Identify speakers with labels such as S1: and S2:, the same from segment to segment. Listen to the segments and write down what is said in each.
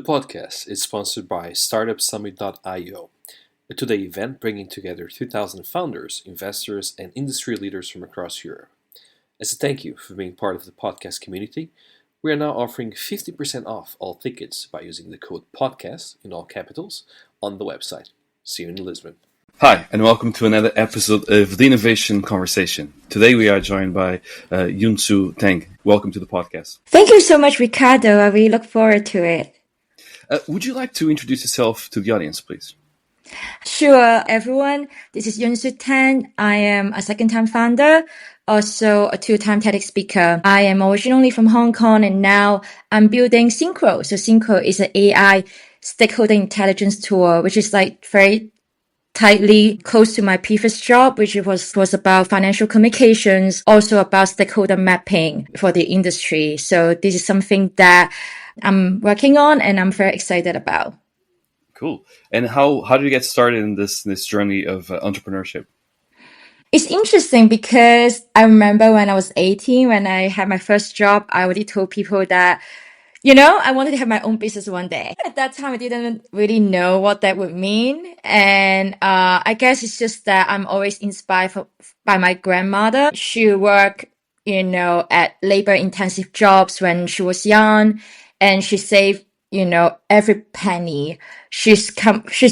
S1: podcast is sponsored by StartupSummit.io, a two-day event bringing together 2,000 founders, investors, and industry leaders from across Europe. As a thank you for being part of the podcast community, we are now offering 50% off all tickets by using the code PODCAST in all capitals on the website. See you in Lisbon. Hi, and welcome to another episode of the Innovation Conversation. Today we are joined by Yunsu Tang. Welcome to the podcast.
S2: Thank you so much, Ricardo. I really look forward to it.
S1: Would you like to introduce yourself to the audience, please?
S2: Sure, everyone. This is Yunsu Tang. I am a second-time founder, also a two-time TEDx speaker. I am originally from Hong Kong, and now I'm building Synchro. So Synchro is an AI stakeholder intelligence tool, which is like very tightly close to my previous job, which was about financial communications, also about stakeholder mapping for the industry. So this is something that I'm working on and I'm very excited about.
S1: Cool. And how did you get started in this journey of entrepreneurship?
S2: It's interesting because I remember when I was 18, when I had my first job, I already told people that, I wanted to have my own business one day. At that time, I didn't really know what that would mean. And I guess it's just that I'm always inspired by my grandmother. She worked, at labor-intensive jobs when she was young, and she saved every penny. She's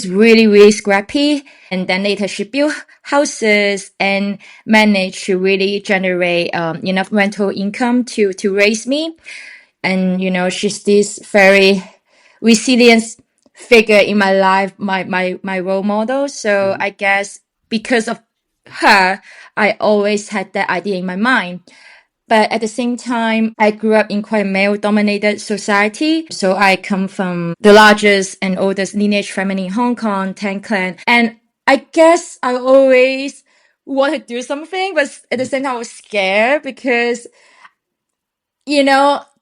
S2: really, really scrappy. And then later she built houses and managed to really generate, enough rental income to raise me. And, she's this very resilient figure in my life, my role model. So I guess because of her, I always had that idea in my mind. But at the same time, I grew up in quite a male-dominated society. So I come from the largest and oldest lineage family in Hong Kong, Tang clan. And I guess I always want to do something, but at the same time, I was scared because,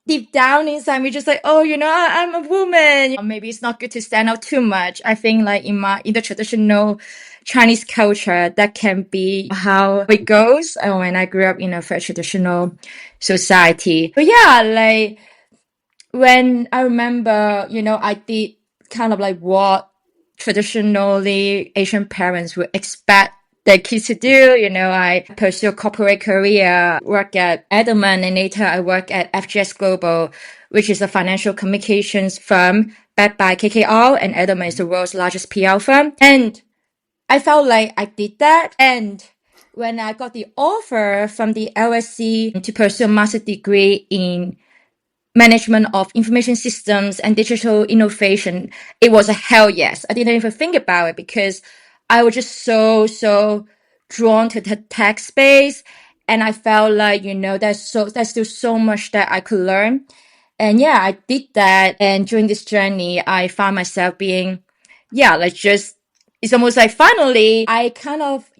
S2: deep down inside me, just like, I'm a woman. Maybe it's not good to stand out too much. I think like in the traditional Chinese culture, that can be how it goes. When I grew up in a very traditional society. But yeah, like when I remember, I did kind of like what traditionally Asian parents would expect their kids to do. I pursue a corporate career, work at Edelman, and later I work at FGS Global, which is a financial communications firm backed by KKR, and Edelman is the world's largest PR firm. And I felt like I did that. And when I got the offer from the LSE to pursue a master's degree in management of information systems and digital innovation, it was a hell yes. I didn't even think about it because I was just so drawn to the tech space. And I felt like, there's still so much that I could learn. And yeah, I did that. And during this journey, I found myself being, it's almost like finally, I kind of,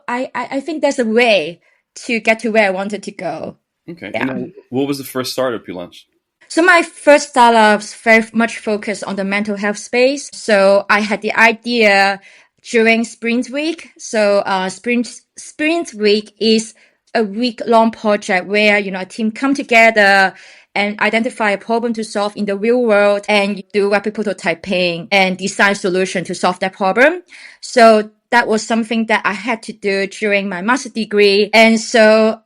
S2: I think there's a way to get to where I wanted to go.
S1: Okay.
S2: Yeah.
S1: And what was the first startup you launched?
S2: So my first startups very much focused on the mental health space. So I had the idea during Sprint Week. So Sprint Week is a week-long project where, a team come together and identify a problem to solve in the real world and do rapid prototyping and design solution to solve that problem. So that was something that I had to do during my master's degree. And so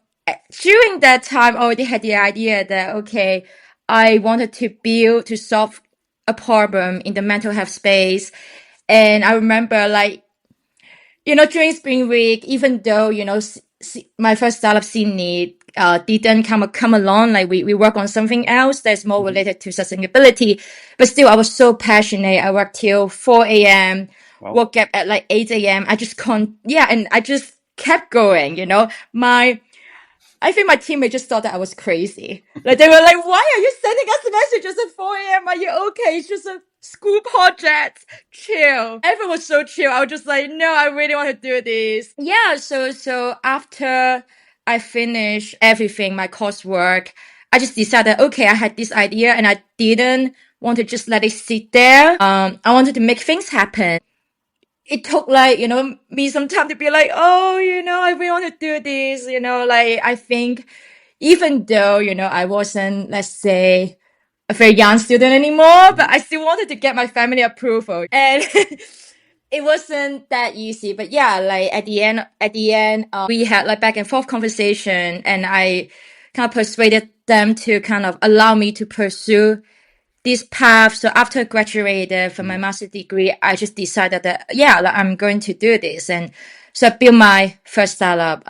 S2: during that time, I already had the idea that, okay, I wanted to solve a problem in the mental health space. And I remember during Spring Week, even though, my first startup Sydney, didn't come along, like we work on something else that's more related to sustainability, but still I was so passionate. I worked till 4 a.m., woke up at like 8 a.m. And I just kept going, I think my teammates just thought that I was crazy. Like they were like, why are you sending us messages at 4 a.m.? Are you okay? It's just a school project. Chill. Everyone was so chill. I was just like, no, I really want to do this. Yeah. So after I finished everything, my coursework, I just decided, okay, I had this idea and I didn't want to just let it sit there. I wanted to make things happen. It took me some time to be like, I really want to do this, I think even though, I wasn't, let's say, a very young student anymore, but I still wanted to get my family approval. And it wasn't that easy. But yeah, like at the end, we had like back and forth conversation, and I kind of persuaded them to kind of allow me to pursue this path. So after I graduated from my
S1: Mhm.
S2: master's degree, I just decided that, yeah, like I'm going to do this. And so I built my first startup,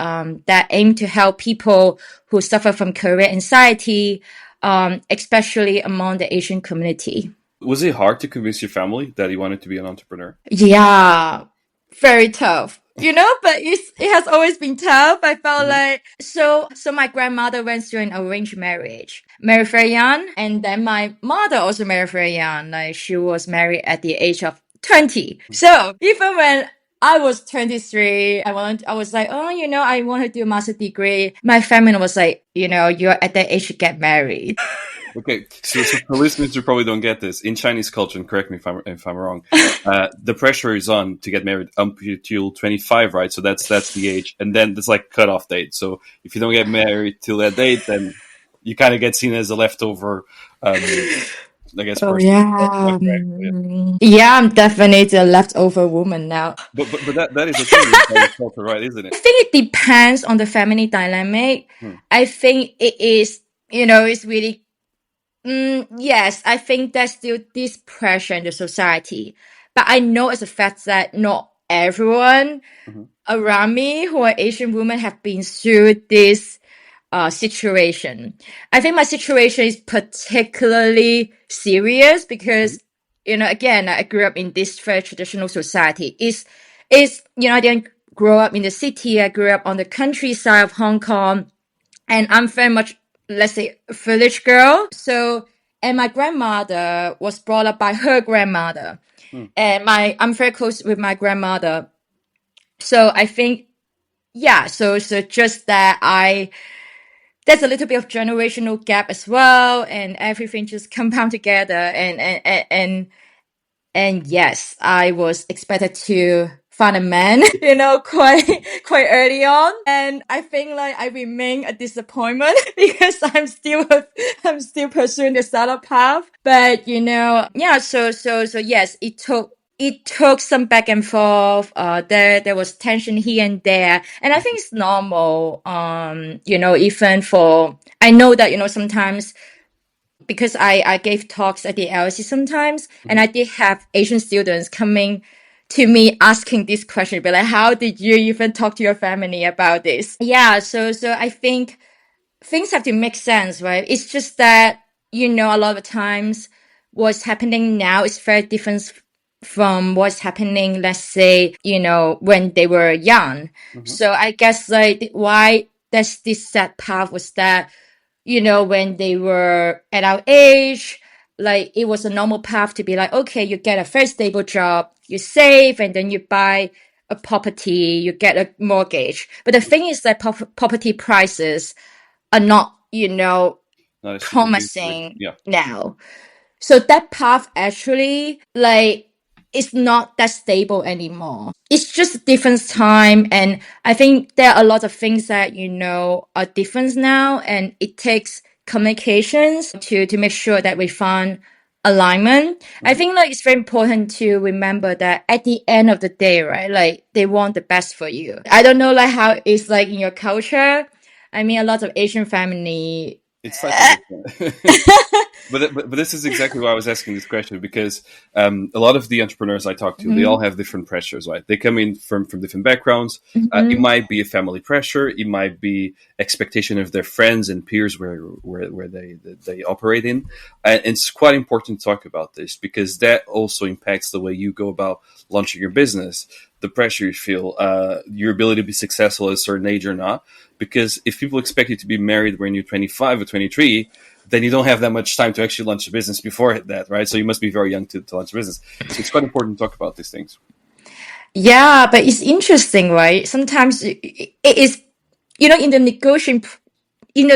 S2: that aimed to help people who suffer from career anxiety, especially among the Asian community.
S1: Was it hard to convince your family that you wanted to be an entrepreneur?
S2: Yeah, very tough. But it has always been tough. I felt
S1: Mhm.
S2: like so my grandmother went through an arranged marriage, married very young, and then my mother also married very young. Like she was married at the age of 20. So even when I was 23, I was like, oh, I want to do a master degree. My family was like, you're at that age to get married.
S1: Okay, so for listeners who probably don't get this, in Chinese culture, and correct me if I'm wrong, the pressure is on to get married up until 25, right? So that's the age, and then there's like cutoff date. So if you don't get married till that date, then you kind of get seen as a leftover, I guess,
S2: Oh
S1: person. Is that
S2: yeah.
S1: correct? Yeah.
S2: Yeah, I'm definitely a leftover woman now.
S1: But that is the thing in Chinese culture, right? Isn't it?
S2: I think it depends on the family dynamic.
S1: Hmm.
S2: I think it is, it's really, yes, I think there's still this pressure in the society. But I know as a fact that not everyone
S1: Hmm.
S2: around me who are Asian women have been through this situation. I think my situation is particularly serious
S1: Hmm.
S2: because, again, I grew up in this very traditional society. I didn't grow up in the city. I grew up on the countryside of Hong Kong, and I'm very much, let's say, a village girl. So, and my grandmother was brought up by her grandmother,
S1: Hmm.
S2: and I'm very close with my grandmother. So I think, yeah, so just that there's a little bit of generational gap as well, and everything just compound together, and yes, I was expected to find a man, quite early on, and I think like I remain a disappointment because I'm still pursuing the startup path. But yeah, so yes, it took some back and forth. There was tension here and there, and I think it's normal. Even for I know that sometimes because I gave talks at the LSE sometimes, and
S1: Hmm.
S2: I did have Asian students coming to me asking this question, but like, how did you even talk to your family about this? Yeah, so I think things have to make sense, right? It's just that, a lot of times what's happening now is very different from what's happening, let's say, when they were young.
S1: Hmm.
S2: So I guess like why there's this sad path was that, when they were at our age, like it was a normal path to be like, okay, you get a very stable job, you save, and then you buy a property, you get a mortgage. But the thing is that property prices are not,
S1: Not as cheap as it used to be.
S2: promising
S1: Yeah.
S2: now. So that path actually, like, is not that stable anymore. It's just a different time. And I think there are a lot of things that, are different now. And it takes communications to make sure that we find alignment. I
S1: Hmm.
S2: think like it's very important to remember that at the end of the day, right? Like they want the best for you. I don't know like how it's like in your culture. I mean, a lot of Asian family.
S1: It's slightly different. But this is exactly why I was asking this question because a lot of the entrepreneurs I talk to, they all
S2: Mhm,
S1: have different pressures, right? They come in from different backgrounds. It
S2: mhm,
S1: might be a family pressure, it might be expectation of their friends and peers where they operate in, and it's quite important to talk about this because that also impacts the way you go about launching your business, the pressure you feel, your ability to be successful at a certain age or not. Because if people expect you to be married when you're 25 or 23, then you don't have that much time to actually launch a business before that, right? So you must be very young to launch a business. So it's quite important to talk about these things.
S2: yeah, but it's interesting, right? Sometimes it is, in the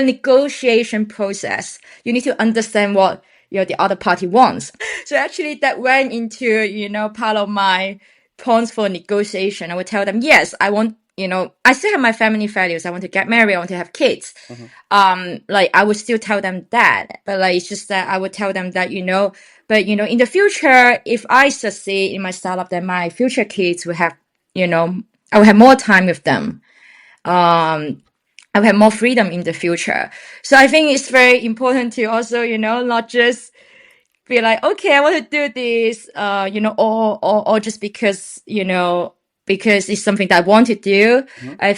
S2: negotiation process, you need to understand what the other party wants. So actually, that went into part of my points for negotiation. I would tell them, yes, I want I still have my family values. I want to get married. I want to have kids.
S1: Mhm.
S2: Like I would still tell them that, but like it's just that I would tell them that, but in the future, if I succeed in my startup, then my future kids will have, I will have more time with them. I will have more freedom in the future. So I think it's very important to also, not just be like, okay, I want to do this, or just because, because it's something that I want to do.
S1: Mhm.
S2: I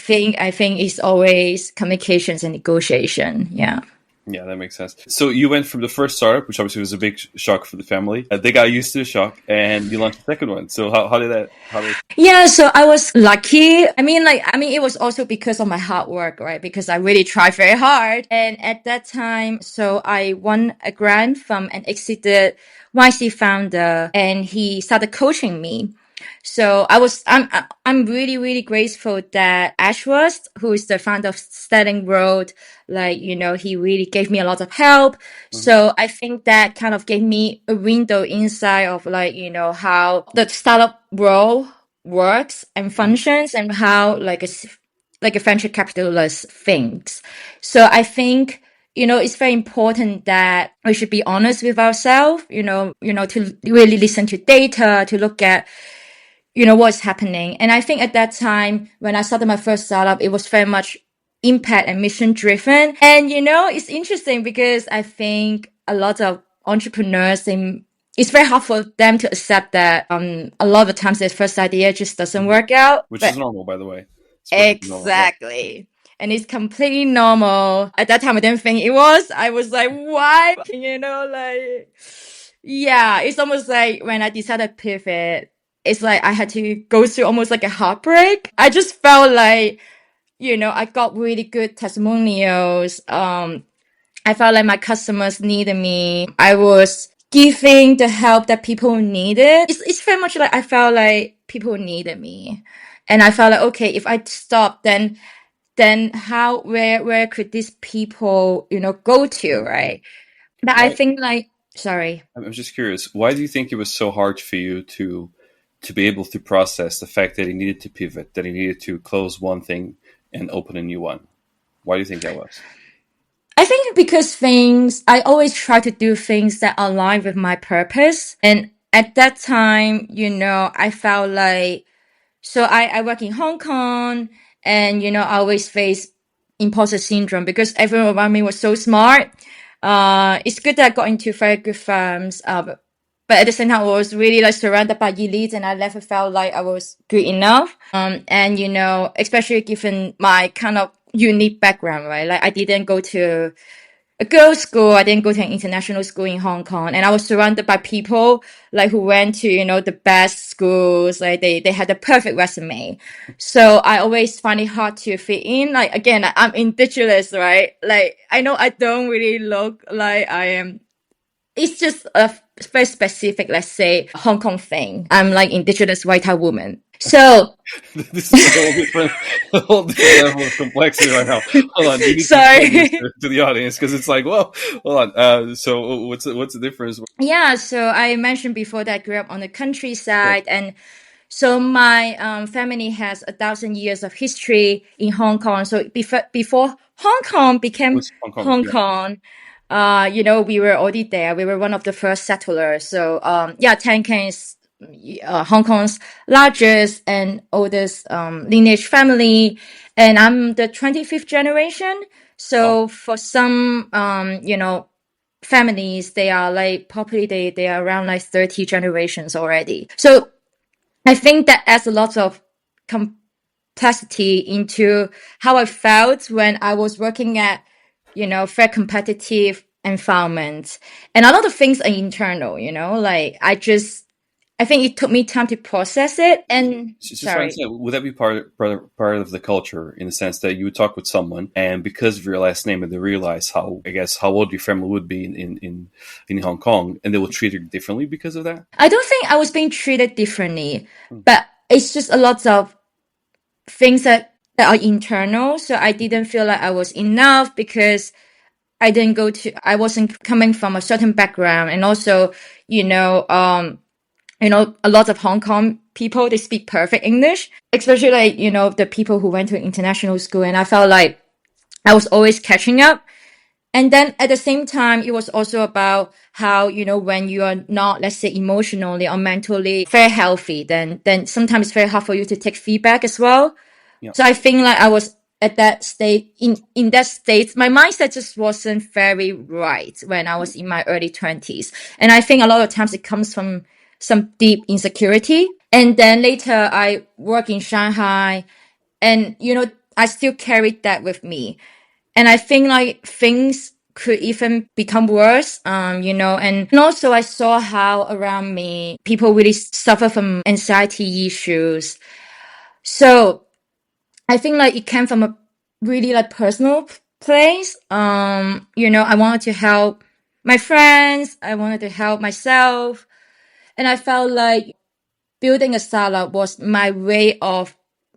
S2: think it's always communications and negotiation. Yeah.
S1: Yeah, that makes sense. So you went from the first startup, which obviously was a big shock for the family. They got used to the shock, and you launched the second one. So how did that? How did?
S2: Yeah, so I was lucky. I mean, it was also because of my hard work, right? Because I really tried very hard. And at that time, so I won a grant from an exited YC founder, and he started coaching me. So I'm really, really grateful that Ashworth, who is the founder of Sterling Road, like, he really gave me a lot of help.
S1: Mhm.
S2: So I think that kind of gave me a window inside of, like, how the startup world works and
S1: Mhm.
S2: functions, and how like a venture capitalist thinks. So I think, it's very important that we should be honest with ourselves, to really listen to data, to look at, what's happening. And I think at that time, when I started my first startup, it was very much impact and mission driven. And, it's interesting because I think a lot of entrepreneurs, it's very hard for them to accept that, a lot of the times their first idea just doesn't
S1: Mhm.
S2: work out.
S1: Which is
S2: But
S1: normal, by the way. It's perfectly normal. Yeah.
S2: exactly. And it's completely normal. At that time, I didn't think it was. I was like, why? Like, yeah, it's almost like when I decided to pivot, it's like I had to go through almost like a heartbreak. I just felt like, I got really good testimonials. I felt like my customers needed me. I was giving the help that people needed. It's very much like I felt like people needed me. And I felt like, okay, if I stop, then where could these people, go to,
S1: Mhm.
S2: right? But I
S1: Why?
S2: think like, sorry.
S1: I'm just curious. Why do you think it was so hard for you to be able to process the fact that he needed to pivot, that he needed to close one thing and open a new one? Why do you think that was?
S2: I think because I always try to do things that align with my purpose. And at that time, I felt like, so I work in Hong Kong, and, I always face imposter syndrome because everyone around me was so smart. It's good that I got into very good firms. But at the same time, I was really like surrounded by elites, and I never felt like I was good enough. And, especially given my kind of unique background, right? Like I didn't go to a girls' school. I didn't go to an international school in Hong Kong, and I was surrounded by people like who went to, the best schools. Like they had the perfect resume. So I always find it hard to fit in. Like again, I'm indigenous, right? Like I know I don't really look like I am. It's just a very specific, let's say, Hong Kong thing. I'm like indigenous white woman. So
S1: This is a whole different level of complexity right now. Hold on, you need to explain this
S2: sorry.
S1: to the audience because it's like, whoa, hold on. So what's the difference?
S2: Yeah, so I mentioned before that I grew up on the countryside, and so my family has 1,000 years of history in Hong Kong. So before Hong Kong became
S1: What's Hong Kong?
S2: Hong
S1: Yeah.
S2: Kong, we were already there. We were one of the first settlers. So yeah, Tang is Hong Kong's largest and oldest lineage family, and I'm the 25th generation.
S1: Oh,
S2: So for some, families, they are like probably they are around like 30 generations already. So I think that adds a lot of complexity into how I felt when I was working at, very competitive environment. And a lot of things are internal, like I think it took me time to process it. And
S1: just trying to
S2: sorry.
S1: say, would that be part of the culture in the sense that you would talk with someone and because of your last name and they realize how, I guess, how old your family would be in Hong Kong and they will treat you differently because of that?
S2: I don't think I was being treated differently,
S1: Hmm.
S2: but it's just a lot of things that are internal. So I didn't feel like I was enough because I wasn't coming from a certain background. And also, you know, um, a lot of Hong Kong people, they speak perfect English, especially like, the people who went to international school. And I felt like I was always catching up. And then at the same time, it was also about how, when you are not, let's say, emotionally or mentally very healthy, then sometimes it's very hard for you to take feedback as well.
S1: Yeah.
S2: So I think like I was at that state, in that state, my mindset just wasn't very right when I was in my early 20s. And I think a lot of times it comes from some deep insecurity. And then later I work in Shanghai, and, I still carried that with me. And I think like things could even become worse, and also I saw how around me people really suffer from anxiety issues. So I think like it came from a really like personal place. I wanted to help my friends. I wanted to help myself. And I felt like building a startup was my way of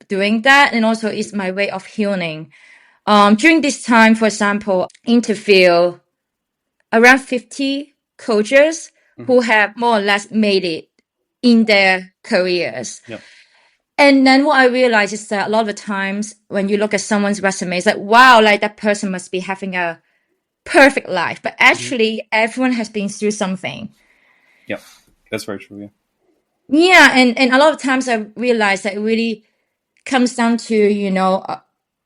S2: doing that. And also it's my way of healing. During this time, for example, interview around 50 coaches
S1: Hmm.
S2: who have more or less made it in their careers.
S1: Yeah.
S2: And then what I realized is that a lot of the times when you look at someone's resume, it's like, wow, like that person must be having a perfect life. But
S1: Hmm.
S2: actually, everyone has been through something.
S1: Yeah. That's very true. Yeah.
S2: Yeah. And a lot of times I realized that it really comes down to,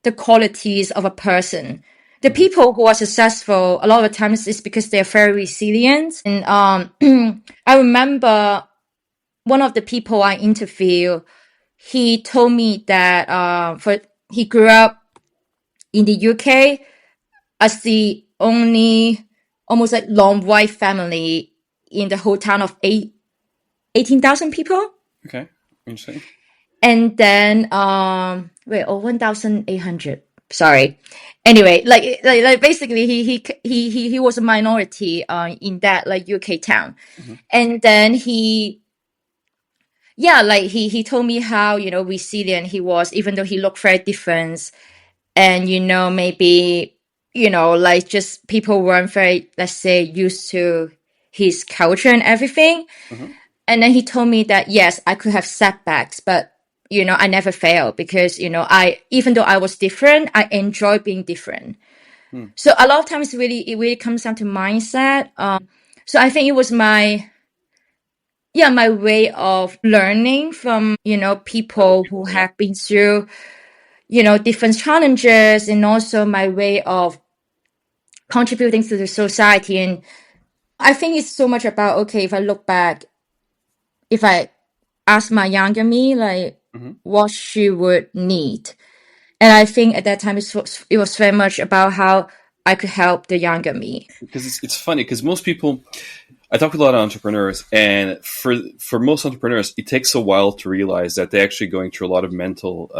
S2: the qualities of a person. The
S1: Hmm.
S2: people who are successful, a lot of the times it's because they're very resilient. And I remember one of the people I interviewed, he told me that he grew up in the UK as the only almost like lone white family in the whole town of 18,000 people.
S1: Okay. Interesting.
S2: And then 1,800. Sorry. Anyway, like basically he was a minority in that like UK town.
S1: Hmm.
S2: And then he told me how, resilient he was, even though he looked very different. And, maybe, like just people weren't very, let's say, used to his culture and everything.
S1: Hmm.
S2: And then he told me that, yes, I could have setbacks, but, I never failed because, even though I was different, I enjoy being different.
S1: Hmm.
S2: So a lot of times it really comes down to mindset. So I think it was my way of learning from,
S1: Other
S2: people who
S1: people. Yeah.
S2: have been through, different challenges, and also my way of contributing to the society. And I think it's so much about, okay, if I look back, if I ask my younger me, like
S1: Hmm.
S2: what she would need. And I think at that time it was very much about how I could help the younger me.
S1: Because it's funny because most people, I talk with a lot of entrepreneurs, and for most entrepreneurs, it takes a while to realize that they're actually going through a lot of mental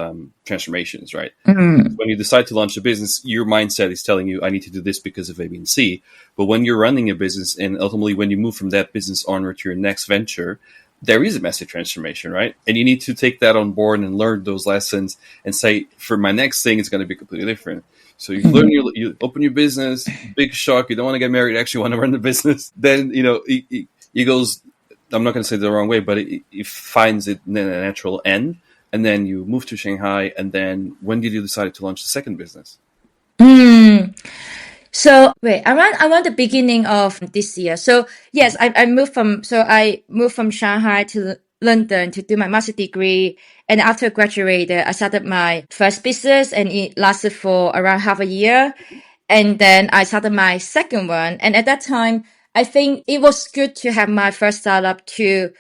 S1: transformations, right?
S2: Mm.
S1: When you decide to launch a business, your mindset is telling you, I need to do this because of A, B, and C. But when you're running a business, and ultimately when you move from that business onward to your next venture, there is a massive transformation, right? And you need to take that on board and learn those lessons and say, for my next thing, it's going to be completely different. So you open your business, big shock, you don't want to get married, you actually want to run the business. Then, it goes, I'm not going to say the wrong way, but it finds it in a natural end. And then you move to Shanghai. And then when did you decide to launch the second business?
S2: Mm. So wait, around the beginning of this year. So yes, I moved from Shanghai to London to do my master degree. And after I graduated, I started my first business, and it lasted for around half a year. And then I started my second one. And at that time, I think it was good to have my first startup to,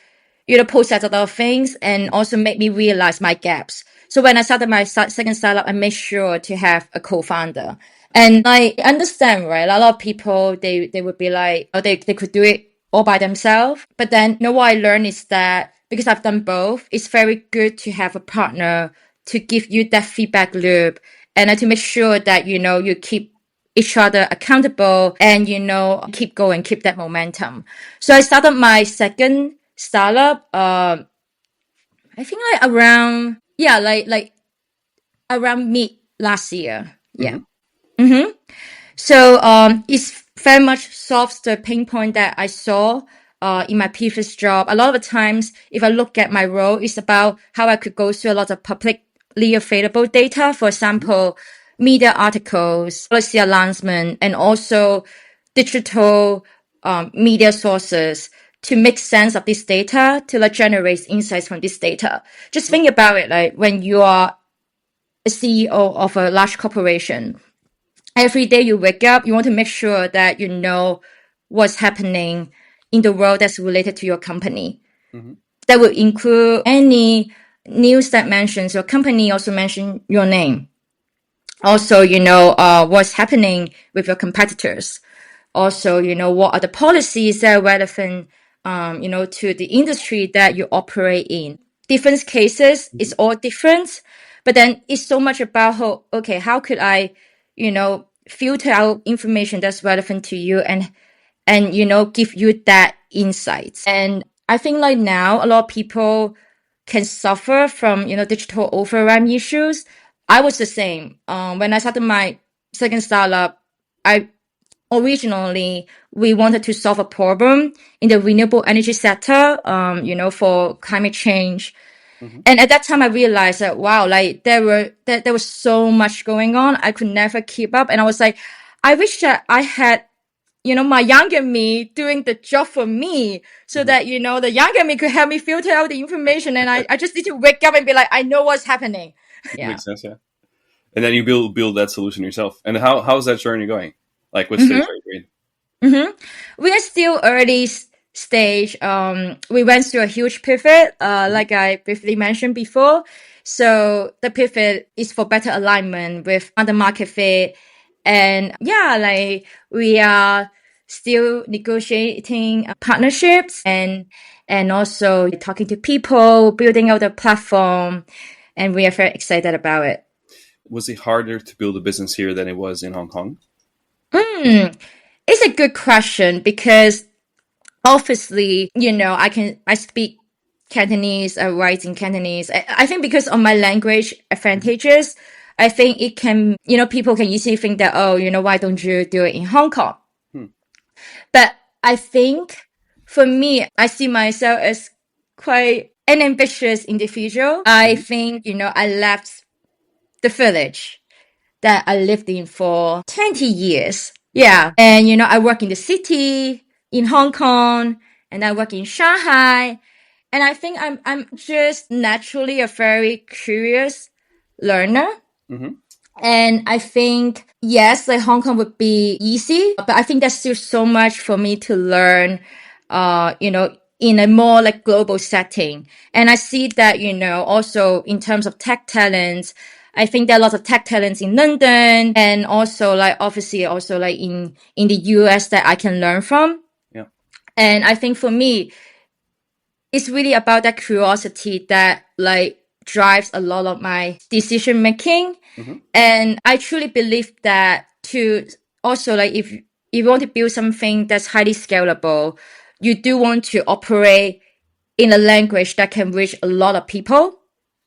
S2: process a lot of things and also make me realize my gaps. So when I started my second startup, I made sure to have a co-founder. And I understand, right? A lot of people, they would be like, oh, they could do it all by themselves. But then, what I learned is that because I've done both, it's very good to have a partner to give you that feedback loop, and to make sure that, you keep each other accountable, and, keep going, keep that momentum. So I started my second startup, I think like around, yeah, like around mid last year. Yeah.
S1: Hmm.
S2: Mm-hmm. So it's very much solves the pain point that I saw in my previous job, a lot of the times, if I look at my role, it's about how I could go through a lot of publicly available data. For example, media articles, policy announcement, and also digital media sources to make sense of this data, to like generate insights from this data. Just think about it, like when you are a CEO of a large corporation, every day you wake up, you want to make sure that you know what's happening in the world that's related to your company.
S1: Mm-hmm.
S2: That will include any news that mentions your company, also mention your name. Also, what's happening with your competitors. Also, what are the policies that are relevant, to the industry that you operate in. Different cases
S1: Mm-hmm.
S2: is all different, but then it's so much about how could I, filter out information that's relevant to you and give you that insights. And I think like now a lot of people can suffer from digital overwhelm issues. I was the same. When I started my second startup, I originally we wanted to solve a problem in the renewable energy sector, for climate change.
S1: Mm-hmm.
S2: And at that time, I realized that wow, like there was so much going on. I could never keep up, and I was like, I wish that I had my younger me doing the job for me so
S1: Mm-hmm.
S2: that, the younger me could help me filter out the information. And I just need to wake up and be like, I know what's happening. Yeah.
S1: Makes sense, yeah. And then you build that solution yourself. And how's that journey going? Like, what stage
S2: Mm-hmm.
S1: are you in?
S2: Mm-hmm. We are still early stage. We went through a huge pivot,
S1: Mm-hmm.
S2: like I briefly mentioned before. So the pivot is for better alignment with other market fit. And yeah, like we are still negotiating partnerships and also talking to people, building out the platform. And we are very excited about it.
S1: Was it harder to build a business here than it was in Hong Kong?
S2: Hmm. It's a good question because obviously, I speak Cantonese, I write in Cantonese. I think because of my language
S1: Mm-hmm.
S2: advantages, I think it can, people can easily think that, oh, why don't you do it in Hong Kong?
S1: Hmm.
S2: But I think for me, I see myself as quite an ambitious individual. I
S1: Mm-hmm.
S2: think, I left the village that I lived in for 20 years.
S1: Okay.
S2: Yeah. And, I work in the city in Hong Kong and I work in Shanghai. And I think I'm just naturally a very curious learner.
S1: Mm-hmm.
S2: And I think, yes, like Hong Kong would be easy, but I think there's still so much for me to learn, in a more like global setting. And I see that, also in terms of tech talents, I think there are lots of tech talents in London and also like obviously also like in the US that I can learn from.
S1: Yeah.
S2: And I think for me, it's really about that curiosity that like drives a lot of my decision making.
S1: Mm-hmm.
S2: And I truly believe that to also like if you want to build something that's highly scalable, you do want to operate in a language that can reach a lot of people.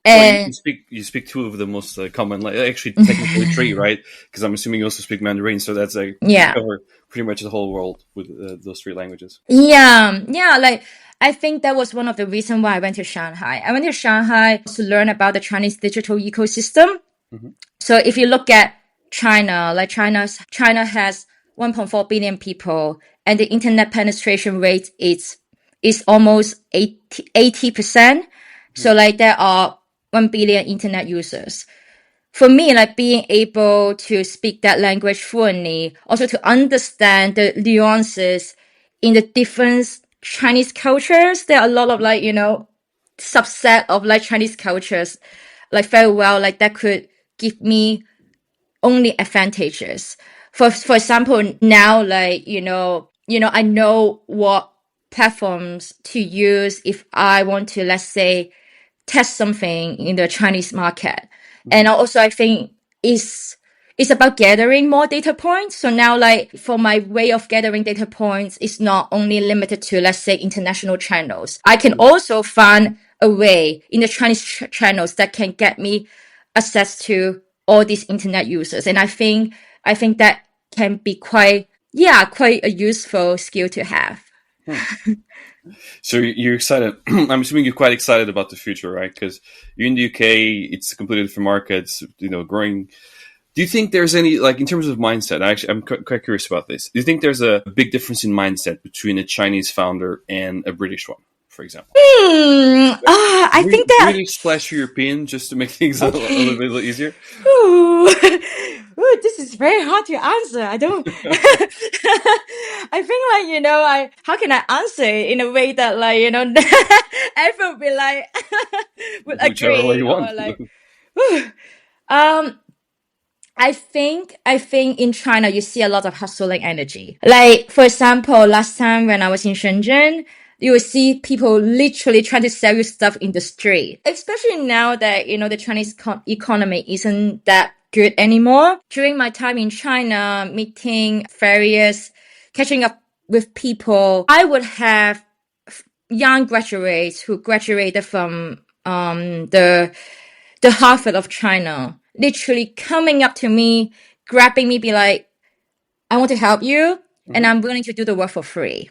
S1: Well, you
S2: And
S1: speak two of the most common, actually technically three, right? Because I'm assuming you also speak Mandarin, so that's you
S2: yeah.
S1: cover pretty much the whole world with those three languages.
S2: Yeah, like I think that was one of the reasons why I went to Shanghai. I went to Shanghai to learn about the Chinese digital ecosystem.
S1: Mm-hmm.
S2: So if you look at China, like China has 1.4 billion people and the internet penetration rate is almost 80%. So like there are 1 billion internet users. For me, like being able to speak that language fluently, also to understand the nuances in the different Chinese cultures. There are a lot of like, subset of like Chinese cultures, like very well, like that could give me only advantages. For example, now like, I know what platforms to use if I want to, let's say, test something in the Chinese market.
S1: Mm-hmm.
S2: And also I think it's about gathering more data points. So now like for my way of gathering data points, it's not only limited to, let's say, international channels. I can also find a way in the Chinese channels that can get me access to all these internet users. And I think that can be quite a useful skill to have.
S1: Hmm. So you're excited. I'm assuming you're quite excited about the future, right? Because you're in the UK, it's a completely different markets, growing. Do you think there's any, like, in terms of mindset? I'm quite curious about this. Do you think there's a big difference in mindset between a Chinese founder and a British one, for example?
S2: I think that.
S1: British slash European, just to make things a little bit easier.
S2: Ooh. Ooh, this is very hard to answer. I don't. I think I how can I answer it in a way that everyone will be would
S1: Whichever way
S2: agree
S1: you
S2: or
S1: want.
S2: um. I think in China you see a lot of hustling energy. Like for example, last time when I was in Shenzhen, you will see people literally trying to sell you stuff in the street. Especially now that the Chinese economy isn't that good anymore. During my time in China, meeting various, catching up with people, I would have young graduates who graduated from the Harvard of China, literally coming up to me, grabbing me, be like, I want to help you, and
S1: Mhm.
S2: I'm willing to do the work for free.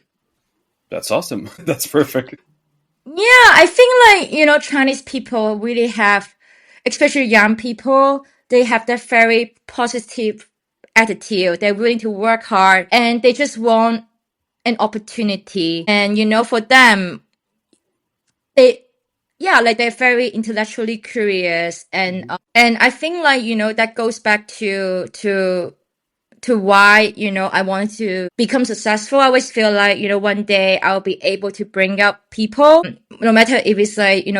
S1: That's awesome. That's perfect.
S2: Yeah, I think Chinese people really have, especially young people, they have that very positive attitude. They're willing to work hard and they just want an opportunity. And for them, they yeah, like they're very intellectually curious and I think that goes back to why I wanted to become successful. I always feel like one day I'll be able to bring up people, no matter if it's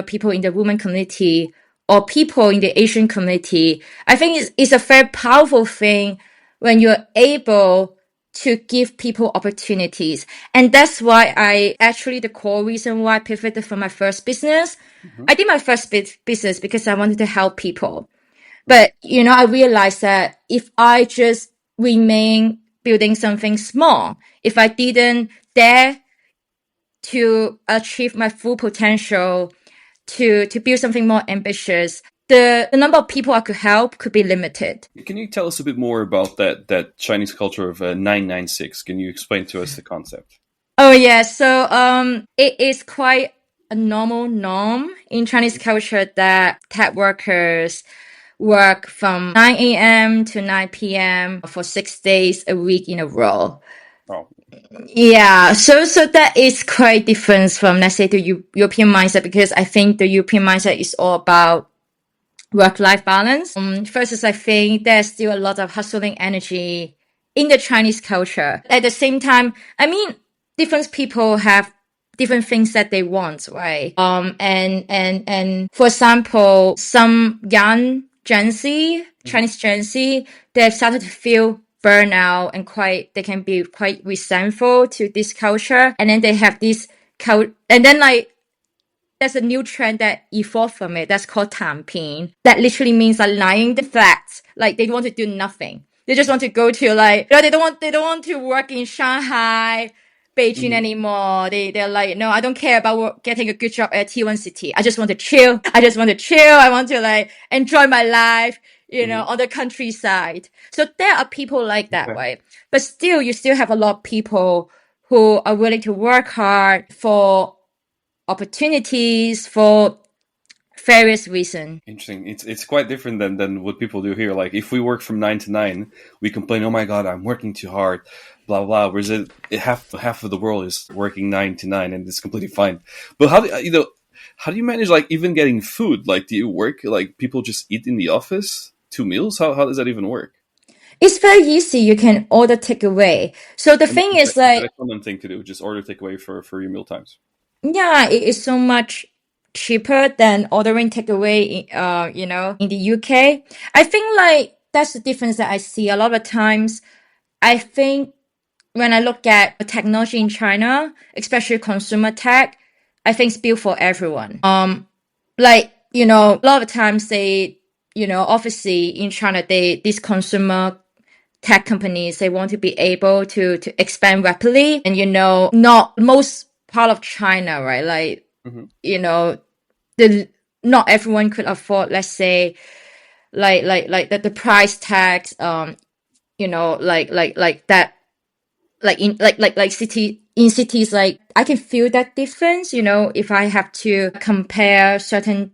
S2: people in the women community or people in the Asian community. I think it's a very powerful thing when you're able to give people opportunities. And that's why the core reason why I pivoted from my first business.
S1: Hmm.
S2: I did my first business because I wanted to help people.
S1: Hmm.
S2: But, I realized that if I just remain building something small, if I didn't dare to achieve my full potential, to build something more ambitious, the number of people I could help could be limited.
S1: Can you tell us a bit more about that Chinese culture of 996? Can you explain to us the concept?
S2: Oh yeah, so it is quite a normal norm in Chinese culture that tech workers work from 9 a.m. to 9 p.m. for 6 days a week in a row.
S1: Oh,
S2: Yeah, so that is quite different from, let's say, the European mindset, because I think the European mindset is all about work-life balance. First is I think there's still a lot of hustling energy in the Chinese culture. At the same time, I mean, different people have different things that they want, right? And for example, some young Gen Z,
S1: hmm,
S2: Chinese Gen Z, they've started to feel burnout and they can be quite resentful to this culture. And then they have this and then there's a new trend that evolved from it that's called tanping. That literally means like lying flat. Like they want to do nothing. They just want to go to they don't want to work in Shanghai, Beijing
S1: hmm,
S2: anymore. They're like, no, I don't care about getting a good job at T1 city. I just want to chill. I just want to chill. I want to enjoy my life,
S1: hmm.
S2: on the countryside. So there are people like that,
S1: Okay.
S2: right? But still, you still have a lot of people who are willing to work hard for opportunities for various reasons.
S1: Interesting. It's quite different than what people do here. Like if we work from 9 to 9, we complain, "Oh my God, I'm working too hard," blah blah. Whereas half of the world is working 9 to 9, and it's completely fine. But how do you manage like even getting food? Like, do you work like people just eat in the office 2 meals? How does that even work?
S2: It's very easy. You can order takeaway. So the
S1: And
S2: thing
S1: is that,
S2: is
S1: is that
S2: like,
S1: a common thing to do? Just order takeaway for your meal times.
S2: yeah, it is so much cheaper than ordering takeaway, in the UK. I think like that's the difference that I see a lot of times. I think when I look at technology in China, especially consumer tech, I think it's built for everyone. A lot of times obviously in China, these consumer tech companies, they want to be able to expand rapidly. And, not most part of China, right? Like,
S1: Hmm.
S2: the, not everyone could afford, let's say, the price tags, like that like in cities, like I can feel that difference, if I have to compare certain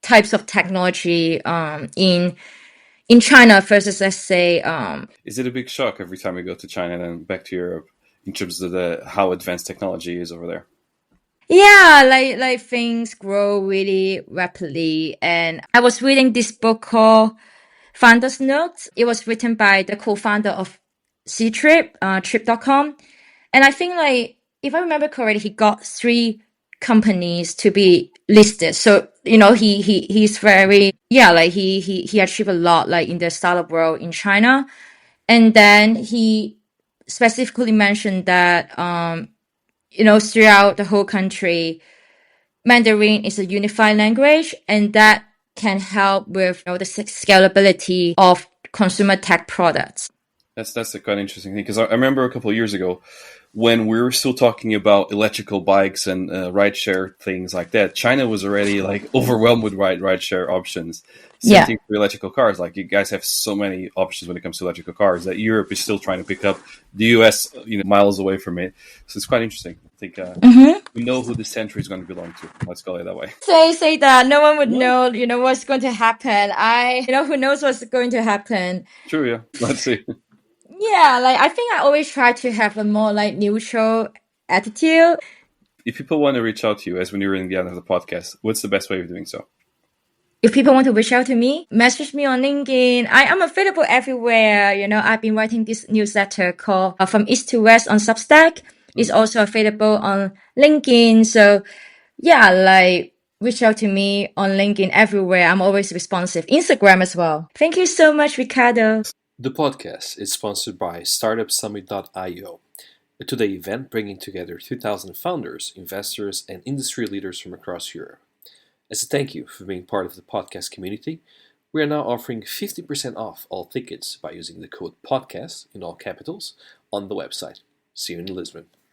S2: types of technology in China versus, let's say,
S1: Is it a big shock every time we go to China and then back to Europe in terms of how advanced technology is over there?
S2: yeah, like things grow really rapidly. And I was reading this book called Founder's Notes. It was written by the co-founder of Ctrip, Trip.com. And I think, like, if I remember correctly, he got three companies to be listed. So, he's very, yeah, like he achieved a lot, like in the startup world in China. And then he specifically mentioned that, throughout the whole country, Mandarin is a unified language, and that can help with, the scalability of consumer tech products.
S1: That's a quite interesting thing because I remember a couple of years ago when we were still talking about electrical bikes and rideshare things like that. China was already like overwhelmed with rideshare options. Same
S2: Yeah.
S1: thing for electrical cars. Like you guys have so many options when it comes to electrical cars that Europe is still trying to pick up. The US, miles away from it. So it's quite interesting. I think
S2: Mm-hmm.
S1: we know who this century is going to belong to. Let's call it that way.
S2: Say that no one would
S1: No,
S2: know, what's going to happen. Who knows what's going to happen.
S1: true. Yeah. Let's see.
S2: Yeah, like I think I always try to have a more like neutral attitude.
S1: If people want to reach out to you as when you're in the end of the podcast, what's the best way of doing so?
S2: If people want to reach out to me, message me on LinkedIn. I'm available everywhere. I've been writing this newsletter called From East to West on Substack. It's
S1: Mhm.
S2: also available on LinkedIn. So yeah, like reach out to me on LinkedIn everywhere. I'm always responsive. Instagram as well. Thank you so much, Ricardo.
S1: The podcast is sponsored by startupsummit.io, a two-day event bringing together 2,000 founders, investors, and industry leaders from across Europe. As a thank you for being part of the podcast community, we are now offering 50% off all tickets by using the code PODCAST in all capitals on the website. See you in Lisbon.